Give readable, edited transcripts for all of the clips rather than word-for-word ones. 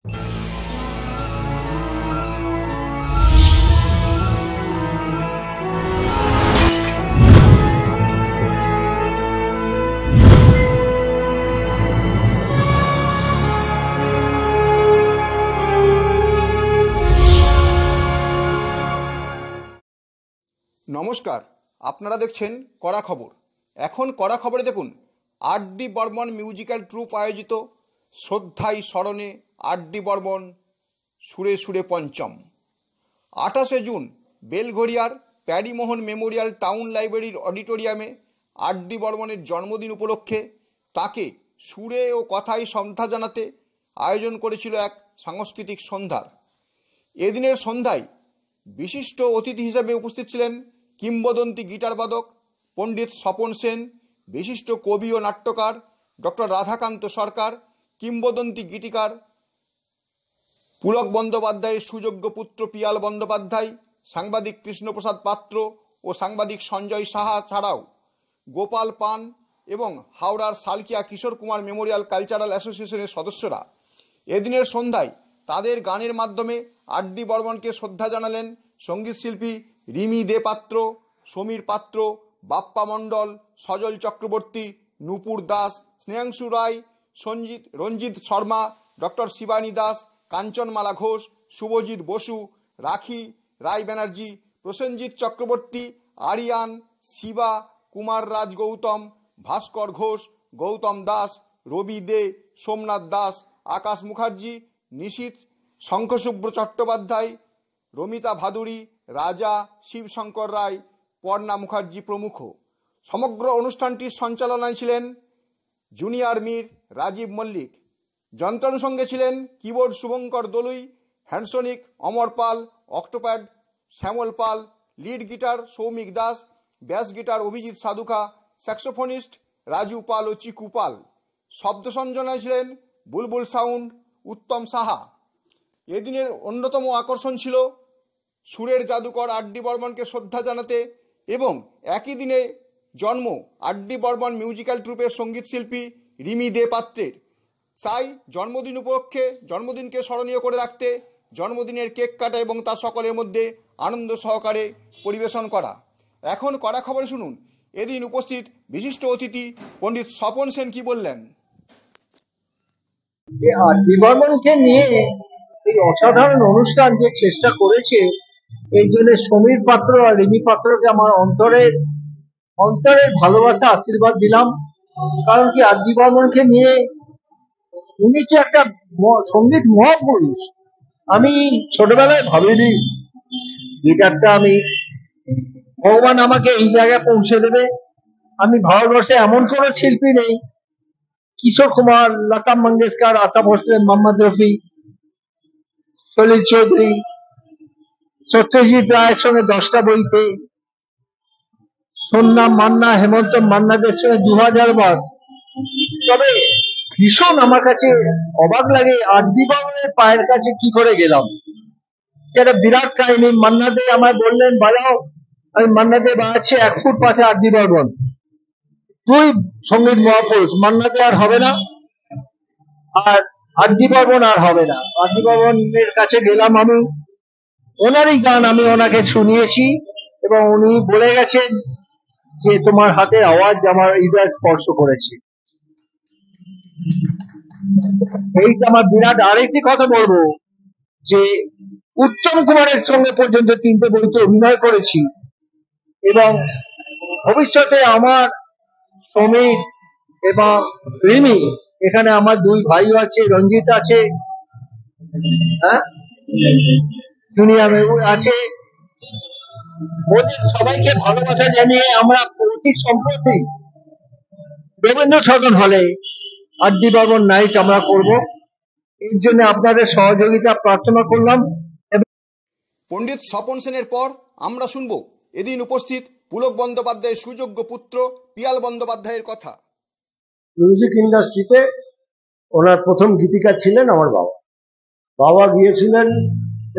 নমস্কার, আপনারা দেখছেন কড়া খবর। এখন কড়া খবরে দেখুন, আর.ডি. বর্মন মিউজিক্যাল ট্রুপ আয়োজিত শ্রদ্ধায় স্মরণে আর.ডি. বর্মন সুরে সুরে পঞ্চম। 28শে জুন বেলঘড়িয়ার প্যারীমোহন মেমোরিয়াল টাউন লাইব্রেরির অডিটোরিয়ামে আর.ডি. বর্মনের জন্মদিন উপলক্ষে তাকে সুরে ও কথায় শ্রদ্ধা জানাতে আয়োজন করেছিল এক সাংস্কৃতিক সন্ধ্যার। এদিনের সন্ধ্যায় বিশিষ্ট অতিথি হিসেবে উপস্থিত ছিলেন কিংবদন্তি গিটারবাদক পণ্ডিত স্বপন সেন, বিশিষ্ট কবি ও নাট্যকার ডক্টর রাধাকান্ত সরকার, কিংবদন্তি গীতিকার পুলক বন্দ্যোপাধ্যায়ের সুযোগ্য পুত্র পিয়াল বন্দ্যোপাধ্যায়, সাংবাদিক কৃষ্ণপ্রসাদ পাত্র ও সাংবাদিক সঞ্জয় সাহা ছাড়াও গোপাল পান এবং হাওড়ার সালকিয়া কিশোর কুমার মেমোরিয়াল কালচারাল অ্যাসোসিয়েশনের সদস্যরা। এদিনের সন্ধ্যায় তাদের গানের মাধ্যমে আর.ডি. বর্মনকে শ্রদ্ধা জানালেন সঙ্গীত শিল্পী রিমি দে পাত্র, সমীর পাত্র, বাপ্পা মণ্ডল, সজল চক্রবর্তী, নূপুর দাস, স্নেহাংশু রায়, রঞ্জিত শর্মা, ডক্টর শিবানী দাস, কাঞ্চনমালা ঘোষ, শুভজিৎ বসু, রাখি রায় ব্যানার্জি, প্রসেনজিৎ চক্রবর্তী, আরিয়ান, শিবা, কুমার রাজ গৌতম, ভাস্কর ঘোষ, গৌতম দাস, রবি দে, সোমনাথ দাস, আকাশ মুখার্জি, নিশীথ, শঙ্খশুভ্র চট্টোপাধ্যায়, রমিতা ভাদুরী, রাজা, শিবশঙ্কর রায়, পর্ণা মুখার্জি প্রমুখ। সমগ্র অনুষ্ঠানটির সঞ্চালনায় ছিলেন জুনিয়র মীর রাজীব মল্লিক। যন্ত্রানুষঙ্গে ছিলেন কিবোর্ড শুভঙ্কর দলুই, হ্যান্ডসনিক অমর পাল, অক্টোপ্যাড শ্যামল পাল, লিড গিটার সৌমিক দাস, ব্যাস গিটার অভিজিৎ সাধুখা, স্যাক্সোফোনিস্ট রাজু পাল ও চিকু পাল। শব্দ সঞ্চালনায় ছিলেন বুলবুল সাউন্ড উত্তম সাহা। এদিনের অন্যতম আকর্ষণ ছিল সুরের জাদুকর আর.ডি. বর্মনকে শ্রদ্ধা জানাতে এবং একই দিনে জন্ম আর.ডি. বর্মন মিউজিক্যাল ট্রুপের সঙ্গীত শিল্পী রিমি দে পাত্রের। তাই জন্মদিন উপলক্ষে জন্মদিনকে স্মরণীয় করে রাখতে জন্মদিনের কেক কাটা এবং তা সকলের মধ্যে আনন্দ সহকারে পরিবেশন করা। এখন কড়া খবর শুনুন এদিন উপস্থিত বিশিষ্ট অতিথি পণ্ডিত স্বপন সেন কি বললেন। আর.ডি. বর্মনকে নিয়ে এই অসাধারণ অনুষ্ঠান যে চেষ্টা করেছে, এই জন্য সমীর পাত্র আর রিমি পাত্রকে আমার অন্তরের ভালোবাসা আশীর্বাদ দিলাম। কারণ কি, আর.ডি. বর্মনকে নিয়ে উনি তো একটা সঙ্গীত মহাপুরুষ। আমি ছোটবেলায় ভাবিনি গিটারটা আমি ভগবান আমাকে এই জায়গায় পৌঁছে দেবে। আমি ভারতবর্ষে এমন কোন শিল্পী নেই, কিশোর কুমার, লতা মঙ্গেশকর, আশা ভোসলে, মোহাম্মদ রফি, সলিল চৌধুরী, সত্যজিৎ রায়ের সঙ্গে 10টা বইতে, সন্ধ্যা মান্না, হেমন্ত মান্নাদের সঙ্গে 2000 বার। তবে ভীষণ আমার কাছে অবাক লাগে আর.ডি. বর্মনের পায়ের কাছে কি করে গেলাম। সেটা বিরাট কাহিনী। মান্না দে আমায় বললেন বাজাও, আমি মান্না দে বাজাচ্ছে, 1 ফুট পাশে আর.ডি. বর্মন। তুই সঙ্গীত মহাপুরুষ, মান্না দে আর হবে না, আর আর.ডি. বর্মন আর হবে না। আর.ডি. বর্মনের কাছে গেলাম আমি, ওনারই গান আমি ওনাকে শুনিয়েছি এবং উনি বলে গেছেন যে তোমার হাতের আওয়াজ আমার হৃদয় স্পর্শ করেছে। এইটা আমার বিরাট। আরেকটি কথা বলবো যে উত্তম কুমারের সঙ্গে পর্যন্ত 3টে বইতে অভিনয় করেছি এবং ভবিষ্যতে আমার সমীর এবং রিমি, এখানে আমার 2 ভাইও আছে, রঞ্জিত আছে, জুনিয়র আছে, ওদের সবাইকে ভালোবাসা জানিয়ে আমরা অতি সম্প্রতি রবীন্দ্র সদন হলে আর.ডি. বর্মন নাইট আমরা করব। এর জন্য আপনাদের সহযোগিতা প্রার্থনা করলাম। পণ্ডিত স্বপন সেনের পর আমরা শুনব এদিন উপস্থিত পুলক বন্দ্যোপাধ্যায়ের সুযোগ্য পুত্র পিয়াল বন্দ্যোপাধ্যায়ের কথা। মিউজিক ইন্ডাস্ট্রিতে ওনার প্রথম গীতিকার ছিলেন আমার বাবা। বাবা গিয়েছিলেন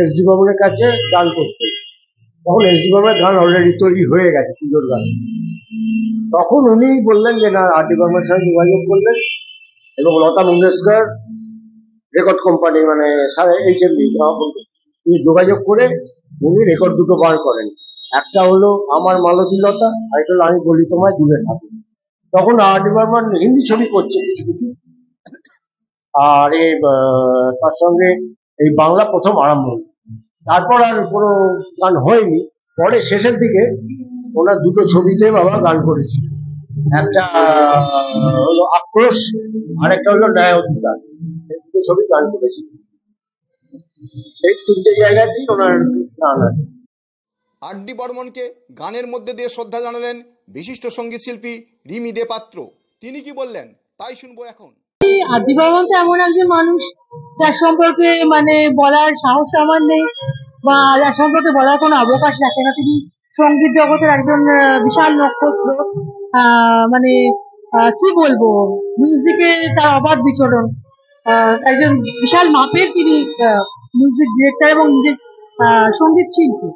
এস.ডি. বর্মনের কাছে গান করতে। তখন এস.ডি. বর্মনের গান অলরেডি তৈরি হয়ে গেছে, পুজোর গান। তখন উনি বললেন যে না, আর.ডি. বর্মনের সঙ্গে যোগাযোগ করলেন এবং লতা মঙ্গেশকর রেকর্ড কোম্পানি মানে HMV তিনি যোগাযোগ করে উনি রেকর্ড দুটো বার করেন। একটা হলো আমার মালতীলতা, আর একটা হলো আমি বলি তোমায় দূরে থাকি। তখন R.D. বর্মন হিন্দি ছবি করছে কিছু কিছু, আর তার সঙ্গে এই বাংলা প্রথম আরম্ভ হলো। তারপর আর কোনো গান হয়নি। পরে শেষের দিকে ওনার দুটো ছবিতে বাবা গান করেছিল, একটা হলো আক্রোশ, আর একটা হলো ন্যায় অধিকার। এই দুটো ছবি গান করেছিল। এই তিনটে জায়গাতেই ওনার গান আছে। R.D. বর্মনকে গানের মধ্যে দিয়ে শ্রদ্ধা জানালেন বিশিষ্ট সঙ্গীত শিল্পী রিমি দে পাত্র। তিনি কি বললেন তাই শুনবো এখন। R.D. বর্মন তো এমন একজন মানুষ যার সম্পর্কে মানে বলার সাহস আমার নেই, বা যার সম্পর্কে বলার কোনো অবকাশ রাখে না। তিনি সঙ্গীত জগতের একজন বিশাল নক্ষত্র। মানে কি বলবো, মিউজিকে তার অবাধ বিচরণ। একজন বিশাল মাপের তিনি মিউজিক ডিরেক্টর এবং নিজের সঙ্গীত শিল্পী।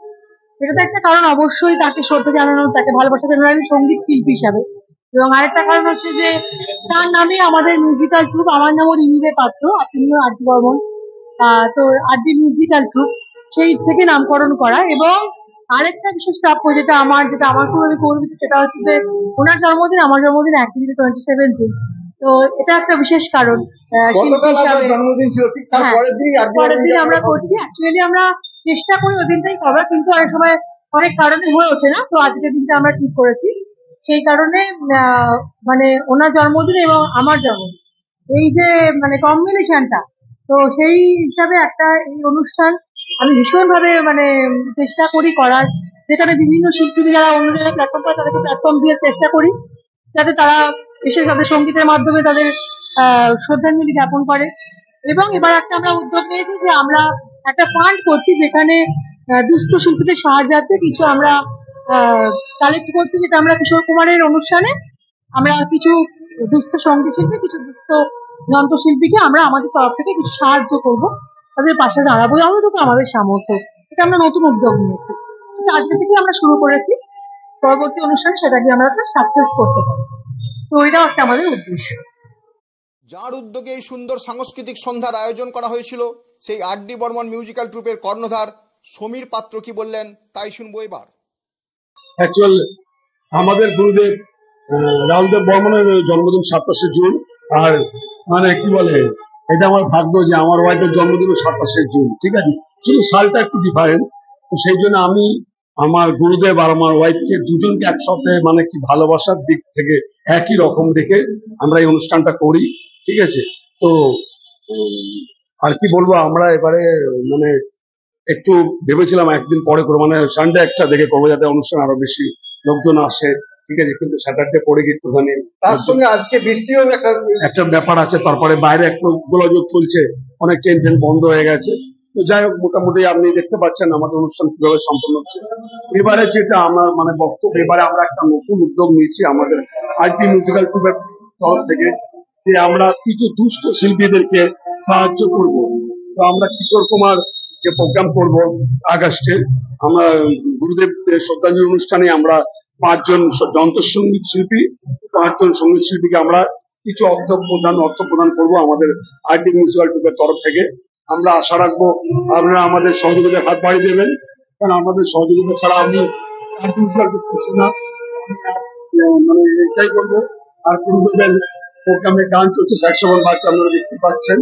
এটা তো একটা কারণ অবশ্যই তাকে শ্রদ্ধা জানানো, তাকে ভালোবাসা জানানো একজন সঙ্গীত শিল্পী হিসাবে। এবং আরেকটা কারণ হচ্ছে যে তার নামে আমাদের মিউজিক্যাল ট্রুপ, আমার নামও রিমি দে পাত্র, আপনিও R.D. বর্মন, তো R.D. মিউজিক্যাল ট্রুপ সেই থেকে নামকরণ করা। এবং আরেকটা বিশেষ প্রাপ্য যেটা আমার খুব আমি গর্বিত, সেটা হচ্ছে যে ওনার জন্মদিন আমার জন্মদিন একই দিনে 27 জুন। তো এটা একটা বিশেষ কারণ শিল্পী হিসাবে। জন্মদিন ছিল ঠিক তার পরের দিন আমরা করছি। অ্যাকচুয়ালি আমরা চেষ্টা করি ওই দিনটাই করার, কিন্তু অনেক সময় অনেক কারণে হয়ে ওঠে না। তো আজকের দিনটা আমরা ঠিক করেছি। সেই কারণে মানে ওনার জন্মদিন এবং আমার জন্মদিন, এই যে মানে কম্বিনেশনটা, তো সেই হিসাবে একটা এই অনুষ্ঠান আমি ভীষণভাবে মানে চেষ্টা করি করার, যেখানে বিভিন্ন শিল্পীদের যারা অন্য জায়গায় প্ল্যাটফর্ম পায় তাদেরকে প্ল্যাটফর্ম দিয়ে চেষ্টা করি যাতে তারা এসে তাদের সঙ্গীতের মাধ্যমে তাদের শ্রদ্ধাঞ্জলি জ্ঞাপন করে। এবং এবার একটা আমরা উদ্যোগ নিয়েছি যে আমরা একটা ফান্ড করছি, যেখানে দুস্থ শিল্পীদের সাহায্যার্থে কিছু আমরা কালেক্ট করছি, যেটা আমরা কিশোর কুমারের অনুষ্ঠানে আমরা কিছু দুস্থ সঙ্গীত শিল্পী, কিছু দুস্থ যন্ত্রশিল্পীকে আমরা আমাদের তরফ থেকে কিছু সাহায্য করব, তাদের পাশে দাঁড়াবো যতটুকু আমাদের সামর্থ্য। এটা আমরা নতুন উদ্যোগ নিয়েছি, সেটা আজকে থেকে আমরা শুরু করেছি। পরবর্তী অনুষ্ঠানে সেটাকে আমরা সাকসেস করতে পারি। তো এটাও একটা আমাদের উদ্দেশ্য। যার উদ্যোগে এই সুন্দর সাংস্কৃতিক সন্ধ্যার আয়োজন করা হয়েছিল, সেই R.D. বর্মন মিউজিক্যাল ট্রুপের কর্ণধার সমীর পাত্র কি বললেন তাই শুনবো এবার। অ্যাকচুয়াল আমাদের গুরুদেব রাহুলদেব বর্মনের জন্মদিন 27 জুন। আর মানে কি বলে, এটা আমার ভাগ্য যে আমার ওয়াইফের জন্মদিনও 27 জুন। ঠিক আছে, শুধু সালটা একটু ডিফারেন্স। তো সেই জন্য আমি আমার গুরুদেব আর আমার ওয়াইফকে দুজনকে একসাথে মানে কি ভালোবাসার দিক থেকে একই রকম রেখে আমরা এই অনুষ্ঠানটা করি। ঠিক আছে, তো আর কি বলবো, আমরা এবারে মানে একটু ভেবেছিলাম একদিন পরে করবো, মানে সানডে একটা দেখে করবো যাতে অনুষ্ঠান আরো বেশি লোকজন আসে। ঠিক আছে, কিন্তু স্যাটারডে পরে একটুখানি তার সঙ্গে আজকে বৃষ্টিও একটা ব্যাপার আছে। তারপরে বাইরে একটু গোলযোগ চলছে, অনেক ট্রেন ট্রেন বন্ধ হয়ে গেছে। তো যাই হোক, মোটামুটি আপনি দেখতে পাচ্ছেন আমাদের অনুষ্ঠান কিভাবে সম্পন্ন হচ্ছে। এবারে যেটা আমার মানে বক্তব্য, এবারে আমরা একটা নতুন উদ্যোগ নিয়েছি আমাদের R.D. মিউজিক্যাল ট্রুপের তরফ থেকে, যে আমরা কিছু দুস্থ শিল্পীদেরকে সাহায্য করব। তো আমরা কিশোর কুমার যে প্রোগ্রাম করব আগস্টে, আমরা গুরুদেব শ্রদ্ধাঞ্জলি অনুষ্ঠানে আমরা 5 জন যন্ত্রসঙ্গীত শিল্পী, 5 জন সঙ্গীত শিল্পীকে আমরা কিছু অর্থ প্রদান করব আমাদের R.D. মিউজিক্যাল ট্রুপের তরফ থেকে। আমরা আশা রাখবো আপনারা আমাদের সহযোগিতার হাত বাড়িয়ে দেবেন, কারণ আমাদের সহযোগিতা ছাড়া আমি R.D. মিউজিক্যাল ট্রুপ করছি না। মানে এটাই বলবো। আর গুরুদেবের প্রোগ্রামে গান চলছে, স্যাক্সোফোন বাজছে, আপনারা দেখতে পাচ্ছেন।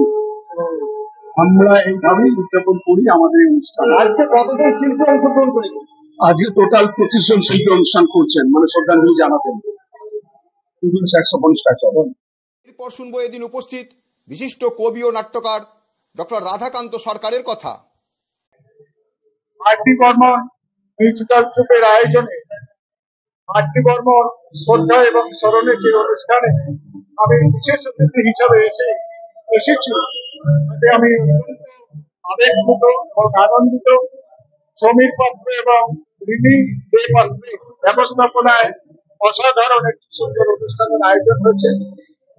আমরা এইভাবেই উদযাপন করি আমাদের এই অনুষ্ঠান। আজকে কতজন শিল্পী অংশগ্রহণ করেছে? আজকে টোটাল 25 জন শিল্পী অনুষ্ঠান করছেন, মানে শ্রদ্ধাঞ্জলি জানাবেন। 2 জন স্যাক্সোফোনিস্ট আছে। এরপর শুনবো এদিন উপস্থিত বিশিষ্ট কবি ও নাট্যকার ডক্টর রাধাকান্ত সরকারের কথা। R.D. বর্মন মিউজিক্যাল ট্রুপের আয়োজনে R.D. বর্মন শ্রদ্ধা এবং স্মরণের যে অনুষ্ঠানে আমি বিশেষ অতিথি হিসাবে এসেছি, তাতে আমি আবেগভূত এবং আনন্দিত। সমীর পাত্র এবং রিমি দে পাত্রের ব্যবস্থাপনায় অসাধারণ একটি সুন্দর অনুষ্ঠানের আয়োজন হয়েছে।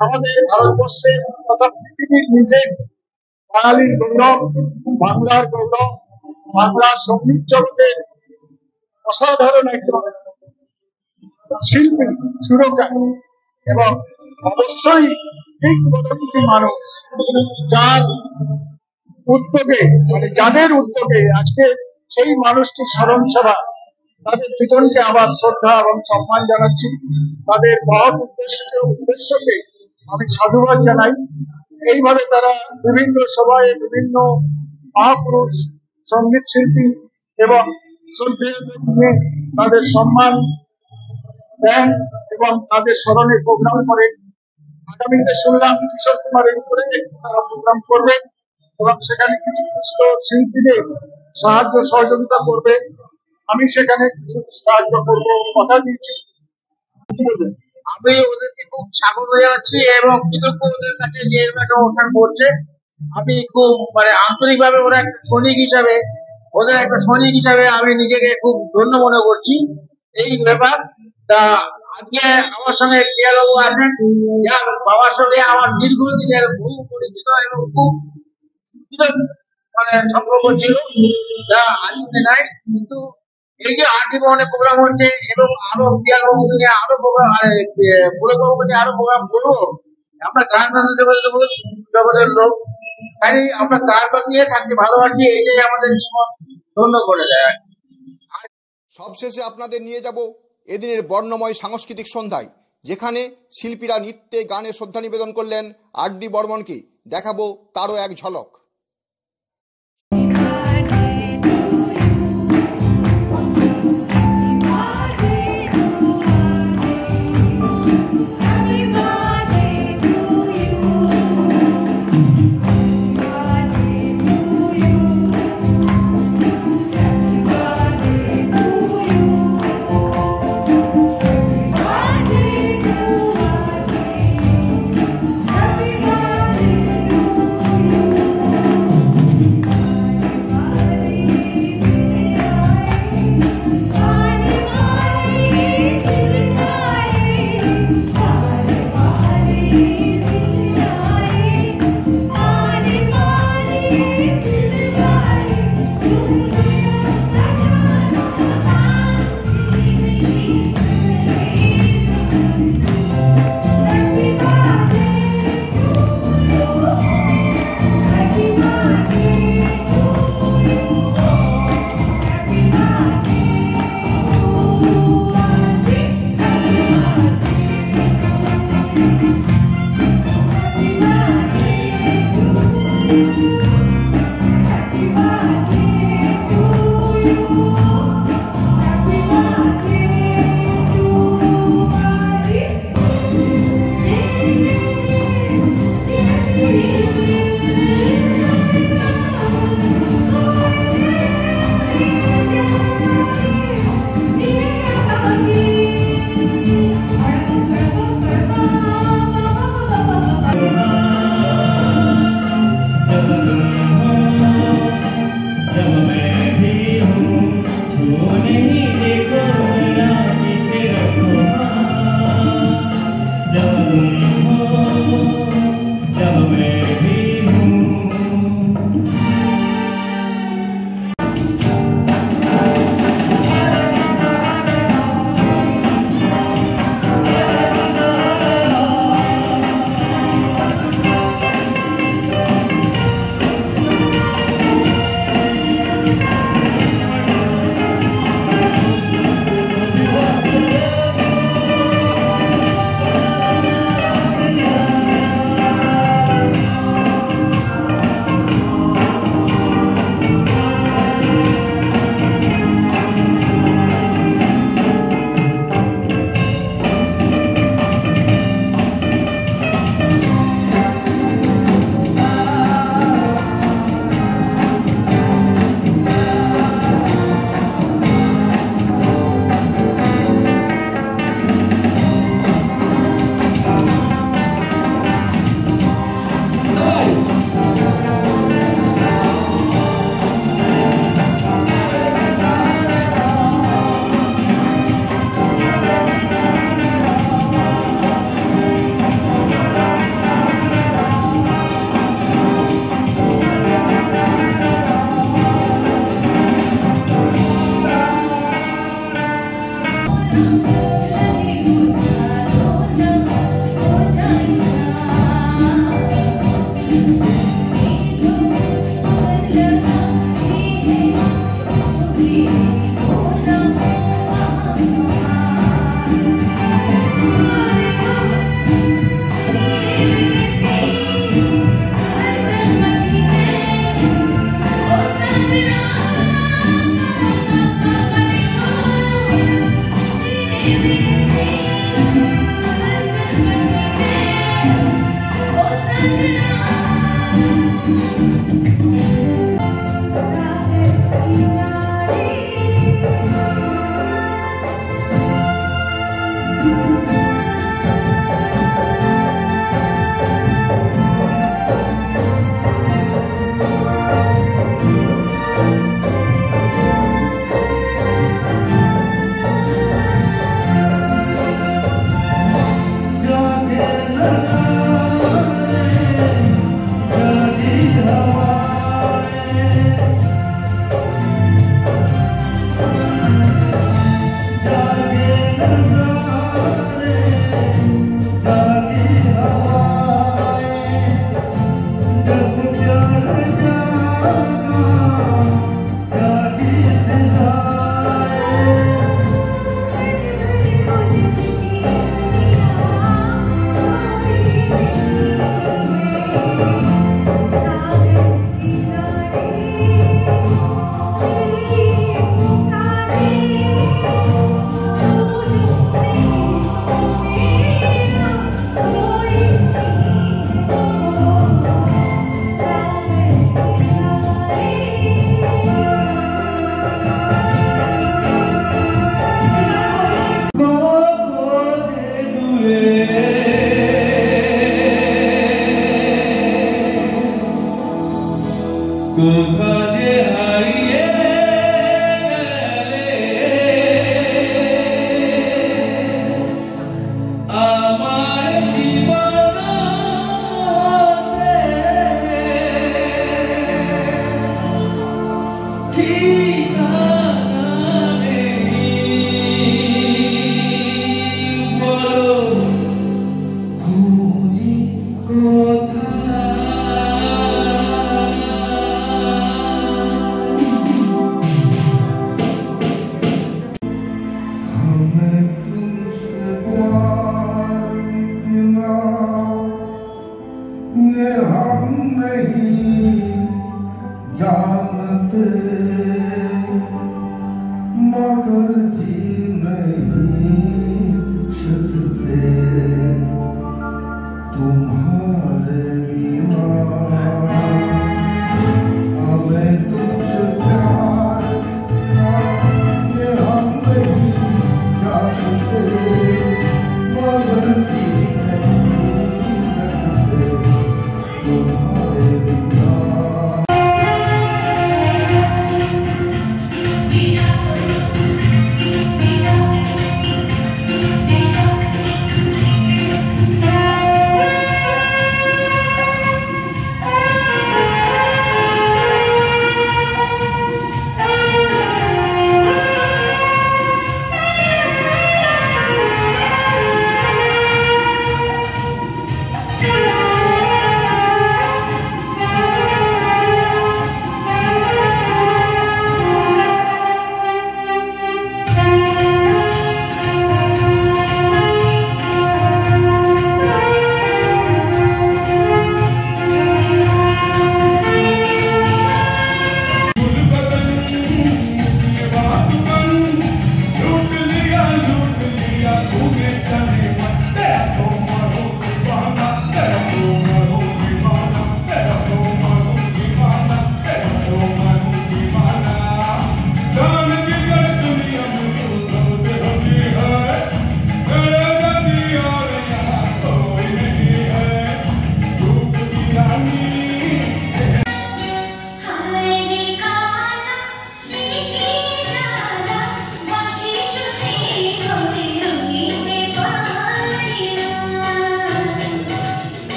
আমাদের ভারতবর্ষের তথা পৃথিবীর নিজের বাঙালির গৌরব, বাংলার গৌরব, বাংলার সঙ্গীত জগতের অসাধারণ একজন শিল্পী, সুরকার, এবং অবশ্যই কিংবদন্তি মানুষ, যার উদ্যোগে মানে যাদের উদ্যোগে আজকে সেই মানুষটির স্মরণ সভা, তাদের দুজনকে আবার শ্রদ্ধা এবং সম্মান জানাচ্ছি। তাদের মহৎ উদ্দেশ্যকে আমি সাধুবাদ জানাই। এইভাবে তারা বিভিন্ন সভায় বিভিন্ন মহাপুরুষ, সঙ্গীত শিল্পী এবং শ্রদ্ধেয়দের নিয়ে তাদের সম্মান দেন এবং তাদের স্মরণে প্রোগ্রাম করে। আগামীতে শুনলাম কিশোর কুমারের উপরে তারা প্রোগ্রাম করবে এবং সেখানে কিছু দুস্থ শিল্পীদের সাহায্য সহযোগিতা করবে। আমি সেখানে কিছু সাহায্য করব কথা দিয়েছি। আমি ওদেরকে খুব স্বাগত জানাচ্ছি এবং কৃতজ্ঞ ওদের কাছে যে একটা অনুষ্ঠান করছে। আমি খুব আন্তরিকভাবে ওরা একটা সৈনিক হিসাবে, ওদের একটা সৈনিক হিসাবে আমি নিজেকে খুব ধন্য মনে করছি। এই ব্যাপার তা আজকে আমার সঙ্গে প্রিয়াবাবু আছেন, যার বাবার সঙ্গে আমার দীর্ঘদিনের বহু পরিচিত এবং খুব সম্পর্ক ছিল, যা আজকে নাই। কিন্তু এই যে আর্টিবনে প্রোগ্রাম হচ্ছে এবং আরো প্রিয়াবাবুকে নিয়ে আরো প্রোগ্রাম, পুরবাবুকে নিয়ে আরো প্রোগ্রাম করবো। আমরা গান জগতের লোক, তাই আমরা গান নিয়ে থাকতে ভালোবাসি, এটাই আমাদের জীবন ধন্য করে দেয়। সবশেষে আপনাদের নিয়ে যাব এদিনের বর্ণময় সাংস্কৃতিক সন্ধ্যায়, যেখানে শিল্পীরা নৃত্যে গানে শ্রদ্ধা নিবেদন করলেন আর.ডি. বর্মনকে। দেখাবো তারও এক ঝলক।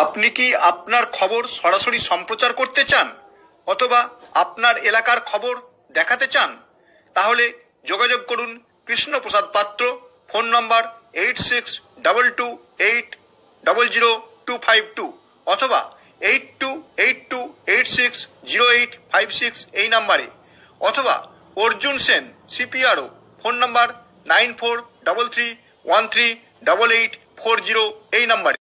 আপনি কি আপনার খবর সরাসরি সম্প্রচার করতে চান অথবা আপনার এলাকার খবর দেখাতে চান? তাহলে যোগাযোগ করুন কৃষ্ণপ্রসাদ পাত্র, ফোন নম্বর 8622800252 অথবা 8282860856 এই নাম্বারে, অথবা অর্জুন সেন CPRO, ফোন নম্বর 9433138840 এই নাম্বারে।